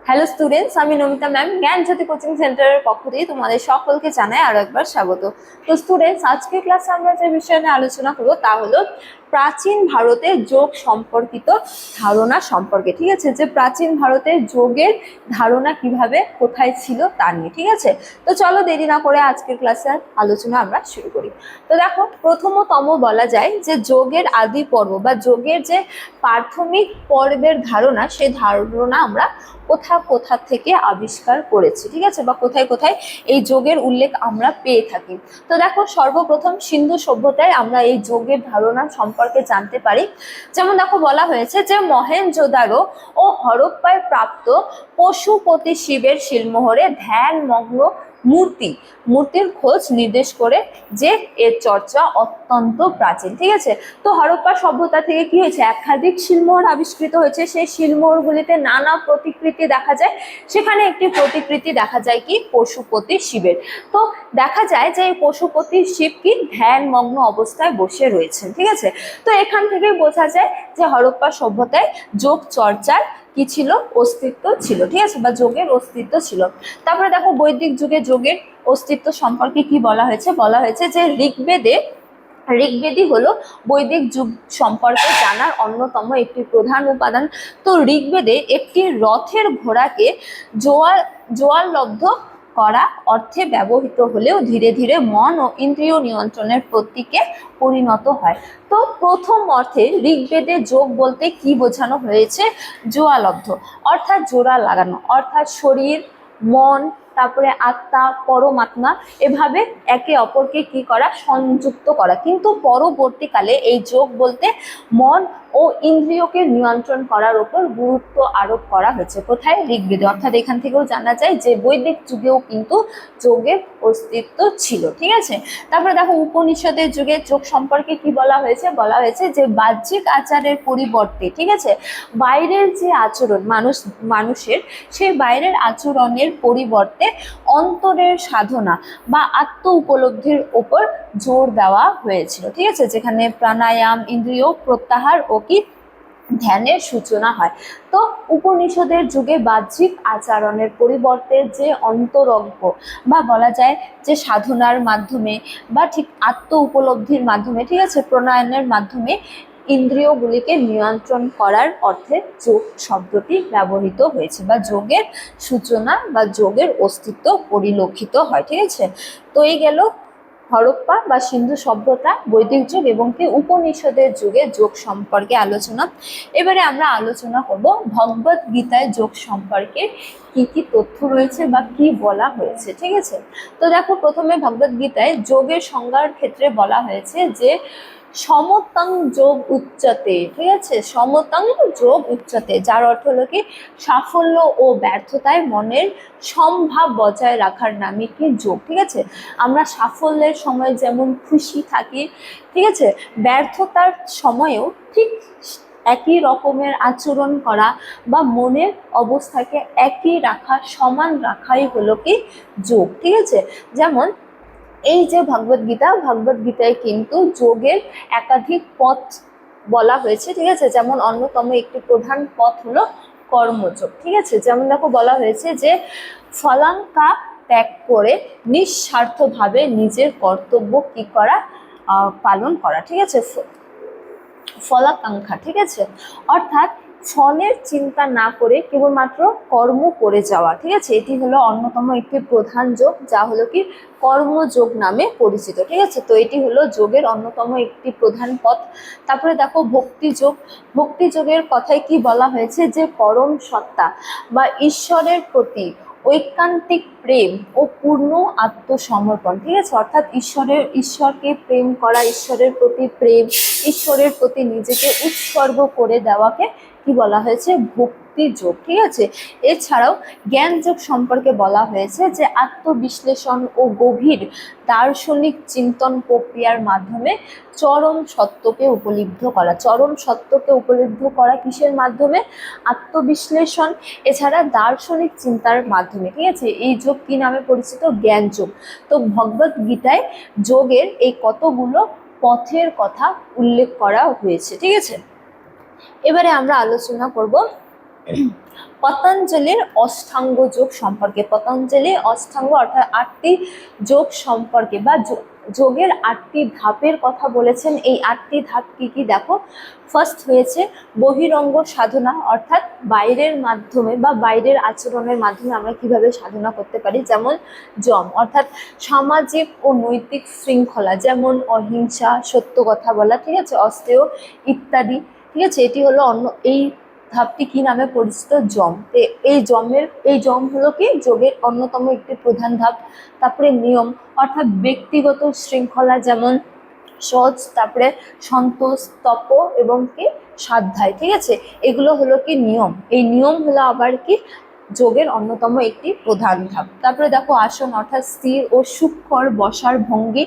Hello students, আমি Namita ma'am জ্ঞান জ্যোতি coaching সেন্টারের পক্ষ থেকে তোমাদের সকলকে জানাই আরো একবার স্বাগত। তো স্টুডেন্টস, আজকের ক্লাসে আমরা যে বিষয় নিয়ে আলোচনা করবো তা হলো প্রাচীন ভারতে যোগ সম্পর্কিত ধারণা সম্পর্কে। ঠিক আছে, যে প্রাচীন ভারতে যোগের ধারণা কিভাবে কোথায় ছিল তা নিয়ে। ঠিক আছে, তো চলো দেরি না করে আজকের ক্লাসে আলোচনা আমরা শুরু করি। তো দেখো, প্রথমতম বলা যায় যে যোগের আদি পর্ব বা যোগের যে প্রাথমিক পর্বের ধারণা, সেই ধারণা আমরা কোথা থেকে আবিষ্কার করেছি। ঠিক আছে, বা কোথায় কোথায় এই যোগের উল্লেখ আমরা পেয়ে থাকি। তো দেখো, সর্বপ্রথম সিন্ধু সভ্যতায় আমরা এই যোগের ধারণা সম্পর্কে জানতে পারি। যেমন দেখো, বলা হয়েছে যে মহেঞ্জোদারো ও হরপ্পায় প্রাপ্ত পশুপতি শিবের শিলমোহরে ধ্যানমগ্ন মূর্তির খোঁজ নির্দেশ করে যে এর চর্চা অত্যন্ত প্রাচীন। ঠিক আছে, তো হরপ্পা সভ্যতা থেকে কি হয়েছে, একাধিক শিলমোহর আবিষ্কৃত হয়েছে। সেই শিলমোহরগুলিতে নানা প্রতিকৃতি দেখা যায়। সেখানে একটি প্রতিকৃতি দেখা যায় কি, পশুপতি শিবের। তো দেখা যায় যে এই পশুপতি শিব কি ধ্যানমগ্ন অবস্থায় বসে রয়েছেন। ঠিক আছে, তো এখান থেকে বোঝা যায় যে হরপ্পা সভ্যতায় যোগ চর্চার কি ছিল, অস্তিত্ব ছিল। ঠিক আছে, বা যোগের অস্তিত্ব ছিল। তারপরে দেখো, বৈদিক যুগে যোগের অস্তিত্ব সম্পর্কে কি বলা হয়েছে, বলা হয়েছে যে ঋগ্বেদই হলো বৈদিক যুগ সম্পর্কে জানার অন্যতম একটি প্রধান উপাদান। তো ঋগ্বেদে একটি রথের ঘোড়াকে জোয়ালব্ধ করা অর্থে ব্যবহৃত হলেও ধীরে ধীরে মন ও ইন্দ্রিয় নিয়ন্ত্রণের প্রতীকে পরিণত হয়। তো প্রথম অর্থে ঋগ্বেদে যোগ বলতে কি বোঝানো হয়েছে, জোয়ালব্ধ অর্থাৎ জোড়া লাগানো, অর্থাৎ শরীর, মন, তারপরে আত্মা, পরমাত্মা এভাবে একে অপরকে কি করা, সংযুক্ত করা। কিন্তু পরবর্তীকালে এই যোগ বলতে মন ও ইন্দ্রিয়কে নিয়ন্ত্রণ করার উপর গুরুত্ব আরোপ করা হয়েছে। কোথায়, ঋগ্বেদে। অর্থাৎ এখান থেকেও জানা যায় যে বৈদিক যুগেও কিন্তু যোগের অস্তিত্ব ছিল। ঠিক আছে, তারপরে দেখো, উপনিষদের যুগে যোগ সম্পর্কে কি বলা হয়েছে, বলা হয়েছে যে বাহ্যিক আচারের পরিবর্তে, ঠিক আছে, বাইরের যে আচরণ মানুষের, সেই বাইরের আচরণের পরিবর্তে অন্তরের সাধনা বা আত্ম উপলব্ধির উপর জোর দেওয়া হয়েছিল। ঠিক আছে, যেখানে প্রাণায়াম, ইন্দ্রিয় প্রত্যাহার ও কি ধ্যানের সূচনা হয়। তো উপনিষদের যুগে বাহ্যিক আচরণের পরিবর্তে যে অন্তরঙ্গ বা বলা যায় যে সাধনার মাধ্যমে বা ঠিক আত্ম উপলব্ধির মাধ্যমে, ঠিক আছে, প্রণয়নের মাধ্যমে ইন্দ্রিয়গুলিকে নিয়ন্ত্রণ করার অর্থে যোগ শব্দটি ব্যবহৃত হয়েছে, বা যোগের সূচনা বা যোগের অস্তিত্ব পরিলক্ষিত হয়। ঠিক আছে, তো এই গেল হরপ্পা বা সিন্ধু সভ্যতা, বৈদিক যুগ এবং কি উপনিষদের যুগে যোগ সম্পর্কে আলোচনা। এবারে আমরা আলোচনা করব ভগবদ গীতায় যোগ সম্পর্কে কি কি তথ্য রয়েছে বা কি বলা হয়েছে। ঠিক আছে, তো দেখো, প্রথমে ভগবদ গীতায় যোগের সংজ্ঞার ক্ষেত্রে বলা হয়েছে যে সমতং যোগ উচ্চতে। ঠিক আছে, সমতং যোগ উচ্চতে, যার অর্থ হলো কি সাফল্য ও ব্যর্থতায় মনের সমভাব বজায় রাখার নামে কি যোগ। ঠিক আছে, আমরা সাফল্যের সময় যেমন খুশি থাকি, ঠিক আছে, ব্যর্থতার সময়েও ঠিক একই রকমের আচরণ করা বা মনের অবস্থাকে একই রাখা, সমান রাখাই হলো কি যোগ। ঠিক আছে, যেমন এই যে ভগবদ গীতায় কিন্তু যোগের একাধিক পথ বলা হয়েছে। ঠিক আছে, যেমন অন্যতম একটি প্রধান পথ হলো কর্মযোগ। ঠিক আছে, যেমন দেখো, বলা হয়েছে যে ফলাঙ্কা ত্যাগ করে নিঃস্বার্থভাবে নিজের কর্তব্য কি করা, পালন করা। ঠিক আছে, ফলাকাঙ্ক্ষা। ঠিক আছে, অর্থাৎ ফলের চিন্তা না করে কেবলমাত্র কর্ম করে যাওয়া। ঠিক আছে, এটি হলো অন্যতম একটি প্রধান যোগ, যা হলো কি কর্মযোগ নামে পরিচিত। ঠিক আছে, তো এটি হলো যোগের অন্যতম একটি প্রধান পথ। তারপরে দেখো, ভক্তিযোগের কথায় কি বলা হয়েছে, যে পরম সত্তা বা ঈশ্বরের প্রতি ঐকান্তিক প্রেম ও পূর্ণ আত্মসমর্পণ। ঠিক আছে, অর্থাৎ ঈশ্বরকে প্রেম করা, ঈশ্বরের প্রতি প্রেম, ঈশ্বরের প্রতি নিজেকে উৎসর্গ করে দেওয়াকে কি বলা হয়েছে, ভক্তি যোগ। ঠিক আছে, এছাড়াও জ্ঞান যোগ সম্পর্কে বলা হয়েছে যে আত্মবিশ্লেষণ ও গভীর দার্শনিক চিন্তন প্রক্রিয়ার মাধ্যমে চরম সত্যকে উপলব্ধ করা কিসের মাধ্যমে, আত্মবিশ্লেষণ, এছাড়া দার্শনিক চিন্তার মাধ্যমে। ঠিক আছে, এই যোগ কি নামে পরিচিত, জ্ঞান যোগ। তো ভগবদ গীতায় যোগের এই কতগুলো পথের কথা উল্লেখ করা হয়েছে। ঠিক আছে, এবারে আমরা আলোচনা করব পতঞ্জলির অষ্টাঙ্গ যোগ সম্পর্কে। পতঞ্জলি অষ্টাঙ্গ অর্থাৎ 8টি যোগ সম্পর্কে বা যোগের 8টি ধাপের কথা বলেছেন। এই 8টি ধাপ কি কি দেখো। ফার্স্ট হয়েছে বহিরঙ্গ সাধনা, অর্থাৎ বাইরের মাধ্যমে বা বাইরের আচরণের মাধ্যমে আমরা কিভাবে সাধনা করতে পারি, যেমন যম অর্থাৎ সামাজিক ও নৈতিক শৃঙ্খলা, যেমন অহিংসা, সত্য কথা বলা, ঠিক আছে, অস্তেয় ইত্যাদি, ঠিক আছে। এটি হলো এই ধাপটি কি নামে পরিচিত, যম। এই যম হলো কি যোগের অন্যতম একটি প্রধান ধাপ। তারপরে নিয়ম অর্থাৎ ব্যক্তিগত শৃঙ্খলা, যেমন সহজ, তারপরে সন্তোষ, তপ এবং কি স্বাধ্যায়, ঠিক আছে। এগুলো হলো কি নিয়ম। এই নিয়ম হলো আবার কি যোগের অন্যতম একটি প্রধান ধাপ। তারপরে দেখো আসন অর্থাৎ স্থির ও সুখকর বসার ভঙ্গি,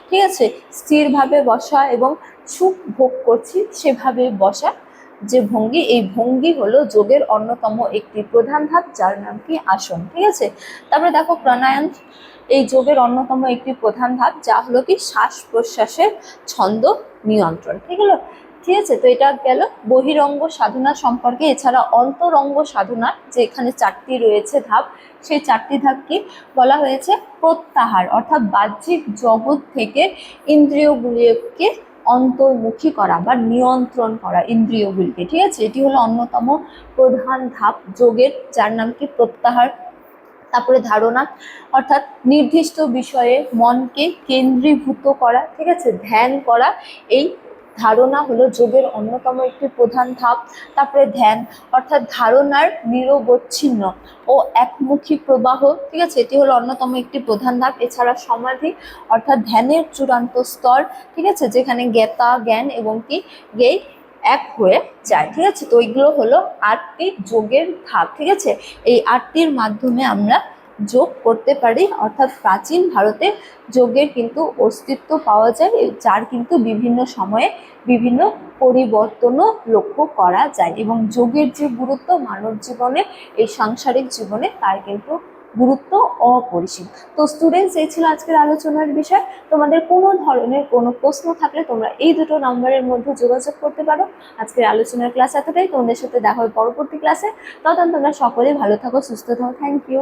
ঠিক আছে, স্থিরভাবে বসা এবং সুখ ভোগ করছি সেভাবে বসা যে ভঙ্গি, এই ভঙ্গি হলো যোগের অন্যতম একটি প্রধান ধাপ, যার নাম কি আসন, ঠিক আছে। তারপরে দেখো প্রাণায়াম, এই যোগের অন্যতম একটি প্রধান ধাপ, যা হলো কি শ্বাস প্রশ্বাসের ছন্দ নিয়ন্ত্রণ, ঠিক আছে। তো এটা গেল বহিরঙ্গ সাধনা সম্পর্কে। এছাড়া অন্তরঙ্গ সাধনা, যে এখানে 4টি রয়েছে ধাপ, সেই 4টি ধাপ কি বলা হয়েছে, প্রত্যাহার অর্থাৎ বাহ্যিক জগৎ থেকে ইন্দ্রিয়গুলিকে অন্তর্মুখী করা বা নিয়ন্ত্রণ করা ইন্দ্রিয়গুলিকে, ঠিক আছে। এটি হলো অন্যতম প্রধান ধাপ যোগের, যার নাম কি প্রত্যাহার। তারপরে ধারণা অর্থাৎ নির্দিষ্ট বিষয়ে মনকে কেন্দ্রীভূত করা, ঠিক আছে, ধ্যান করা, এই ধারণা হলো যোগের অন্যতম একটি প্রধান ধাপ। তারপরে ধ্যান অর্থাৎ ধারণার নিরবচ্ছিন্ন ও একমুখী প্রবাহ, ঠিক আছে, এটি হলো অন্যতম একটি প্রধান ধাপ। এছাড়া সমাধি অর্থাৎ ধ্যানের চূড়ান্ত স্তর, ঠিক আছে, যেখানে জ্ঞাতা জ্ঞান এবং কি জ্ঞেয় এক হয়ে যায়, ঠিক আছে। তো এইগুলো হলো 8টি যোগের ধাপ, ঠিক আছে। এই 8টির মাধ্যমে আমরা যোগ করতে পারি, অর্থাৎ প্রাচীন ভারতে যোগের কিন্তু অস্তিত্ব পাওয়া যায়, যার কিন্তু বিভিন্ন সময়ে বিভিন্ন পরিবর্তনও লক্ষ্য করা যায়, এবং যোগের যে গুরুত্ব মানব জীবনে, এই সাংসারিক জীবনে, তার কিন্তু গুরুত্ব অপরিসীম। তো স্টুডেন্টস, এই ছিল আজকের আলোচনার বিষয়। তোমাদের কোনো ধরনের কোনো প্রশ্ন থাকলে তোমরা এই দুটো নম্বরের মধ্যে যোগাযোগ করতে পারো। আজকের আলোচনার ক্লাস এতটাই। তোমাদের সাথে দেখা হবে পরবর্তী ক্লাসে। ততক্ষণ তোমরা সকলেই ভালো থাকো, সুস্থ থাকো। Thank you.